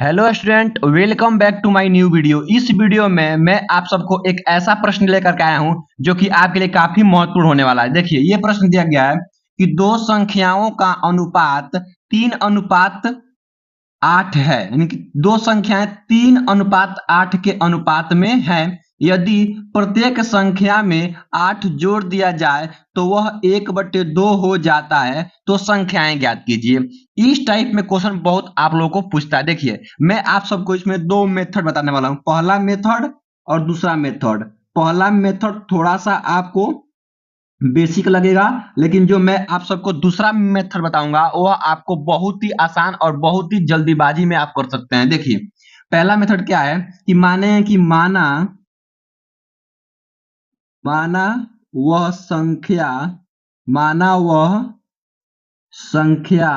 Hello student, welcome back to my new video. इस video में मैं आप सबको एक ऐसा प्रश्न लेकर के आया हूं जो कि आपके लिए काफी महत्वपूर्ण होने वाला है। देखिए, ये प्रश्न दिया गया है कि दो संख्याओं का अनुपात 3:8 है, यानी कि दो संख्याएं 3:8 के अनुपात में है। यदि प्रत्येक संख्या में 8 जोड़ दिया जाए तो वह 1/2 हो जाता है, तो संख्याएं ज्ञात कीजिए। इस टाइप में क्वेश्चन बहुत आप लोगों को पूछता है। देखिए, मैं आप सबको इसमें दो मेथड बताने वाला हूं, पहला मेथड और दूसरा मेथड। पहला मेथड थोड़ा सा आपको बेसिक लगेगा, लेकिन जो मैं आप सबको दूसरा मेथड बताऊंगा वह आपको बहुत ही आसान और बहुत ही जल्दीबाजी में आप कर सकते हैं। देखिए, पहला मेथड क्या है कि माना माना वह संख्या माना वह संख्या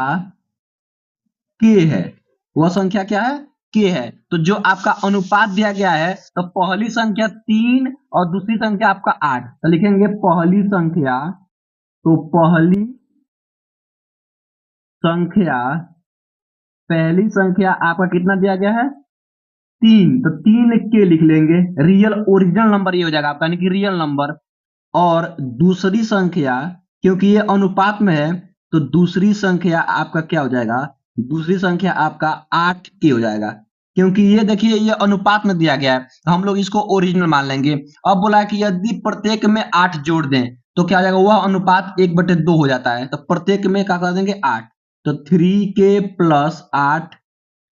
k है। वह संख्या क्या है? k है। तो जो आपका अनुपात दिया गया है, तो पहली संख्या 3 और दूसरी संख्या आपका 8, तो लिखेंगे संख्या पहली संख्या आपका कितना दिया गया है? 3, तो 3 के लिख लेंगे। रियल ओरिजिनल नंबर ये हो जाएगा आपका, यानी कि रियल नंबर। और दूसरी संख्या, क्योंकि ये अनुपात में है, तो दूसरी संख्या आपका क्या हो जाएगा? दूसरी संख्या आपका 8 के हो जाएगा, क्योंकि ये देखिए ये अनुपात में दिया गया है, तो हम लोग इसको ओरिजिनल मान लेंगे। अब बोला है कि यदि प्रत्येक में 8 जोड़ दें तो क्या हो जाएगा? वह अनुपात 1/2 हो जाता है। तो प्रत्येक में क्या कर देंगे? 8। तो 3k प्लस 8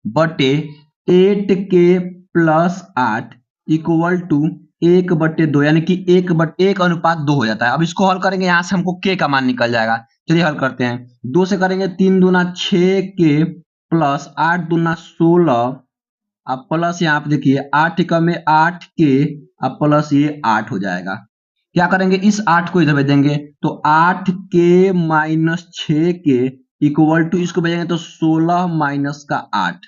बटे 8k+8 इक्वल टू 1/2, यानी कि 1:1 हो जाता है। अब इसको हल करेंगे, यहां से हमको k का मान निकल जाएगा। चलिए हल करते हैं। 2 से करेंगे 3 दूना 6k प्लस 8 दूना 16। अब प्लस यहाँ पे देखिए 8 एकम में 8k, अब प्लस ये 8 हो जाएगा। क्या करेंगे? इस 8 को इधर भेजेंगे, तो 8k minus 6k equal to, इसको भेजेंगे तो 16 माइनस का 8।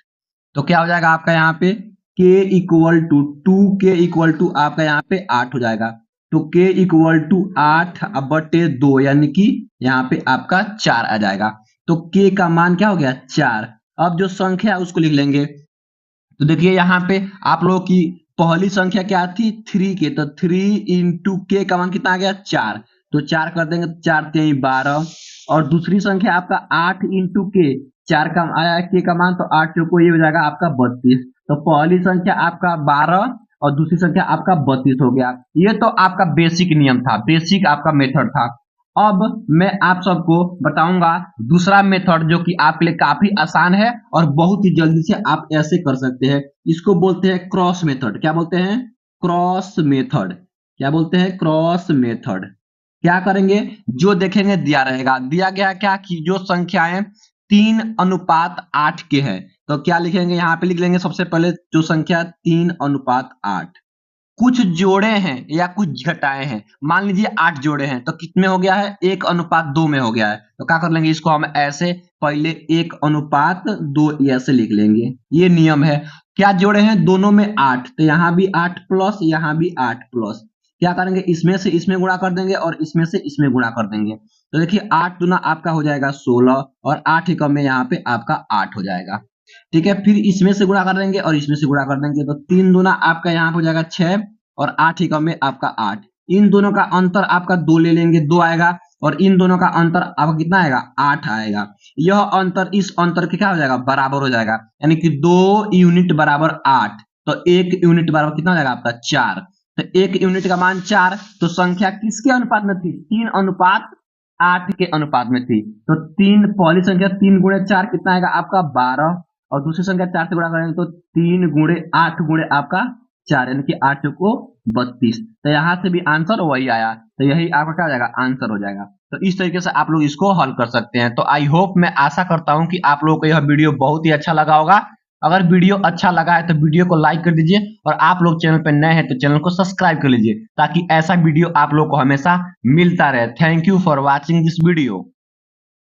तो क्या हो जाएगा आपका यहाँ पे? k equal to 2k equal to आपका यहाँ पे 8 हो जाएगा। तो k इक्वल टू 8/2, यानी कि यहाँ पे आपका 4 आ जाएगा। तो k का मान क्या हो गया? 4। अब जो संख्या है उसको लिख लेंगे। तो देखिए यहाँ पे आप लोगों की पहली संख्या क्या थी? 3k, तो 3 इंटू के का मान कितना आ गया? 4। तो 4 कर देंगे तो 4 3 12। और दूसरी संख्या आपका 8 इंटू के, 4 का आया के का मान, तो 8 को ये हो जाएगा आपका 32। तो पहली संख्या आपका 12 और दूसरी संख्या आपका 32 हो गया। ये तो आपका बेसिक नियम था, बेसिक आपका मेथड था। अब मैं आप सबको बताऊंगा दूसरा मेथड, जो कि आपके लिए काफी आसान है और बहुत ही जल्दी से आप ऐसे कर सकते हैं। इसको बोलते हैं क्रॉस मेथड। क्या बोलते हैं? Cross method. क्या बोलते हैं? Cross method. क्या करेंगे? जो देखेंगे दिया रहेगा, दिया गया क्या कि जो संख्याएं 3:8 के हैं, तो क्या लिखेंगे? यहाँ पे लिख लेंगे सबसे पहले जो संख्या 3:8, कुछ जोड़े हैं या कुछ घटाए हैं। मान लीजिए 8 जोड़े हैं, तो कितने हो गया है? 1:2 में हो गया है। तो क्या कर लेंगे? इसको हम ऐसे पहले 1:2 ऐसे लिख लेंगे। ये नियम है। क्या जोड़े हैं? दोनों में 8, तो यहाँ भी 8 प्लस, यहाँ भी 8 प्लस। क्या करेंगे? इसमें से इसमें गुणा कर देंगे और इसमें से इसमें गुणा कर देंगे। तो देखिए 8 दूना आपका हो जाएगा 16 और 8 एकम में यहाँ पे आपका 8 हो जाएगा। ठीक है, फिर इसमें से गुणा कर देंगे और इसमें से गुणा कर देंगे, तो 3 दूना आपका यहाँ हो जाएगा 6 और 8 एकम में आपका 8। इन दोनों का अंतर आपका 2 ले लेंगे, 2 आएगा, और इन दोनों का अंतर आपका कितना आएगा? 8 आएगा। यह अंतर इस अंतर के क्या हो जाएगा? बराबर हो जाएगा, यानी कि 2 यूनिट बराबर 8, तो 1 यूनिट बराबर कितना हो जाएगा आपका? 4। तो 1 यूनिट का मान 4। तो संख्या किसके अनुपात में थी? 3:8 के अनुपात में थी। तो 3, पहली संख्या 3 गुणे 4 कितना आएगा आपका? 12, और दूसरी संख्या 4 से गुणा करेंगे तो 3 गुणे 8 गुणे आपका 4, यानी कि 8 को 32। तो यहाँ से भी आंसर वही आया, तो यही आपका क्या हो जाएगा? आंसर हो जाएगा। तो इस तरीके से आप लोग इसको हल कर सकते हैं। तो आई होप, मैं आशा करता हूं कि आप लोगों को यह वीडियो बहुत ही अच्छा लगा होगा। अगर वीडियो अच्छा लगा है तो वीडियो को लाइक कर दीजिए, और आप लोग चैनल पर नए हैं तो चैनल को सब्सक्राइब कर लीजिए, ताकि ऐसा वीडियो आप लोग को हमेशा मिलता रहे। Thank you for watching this video.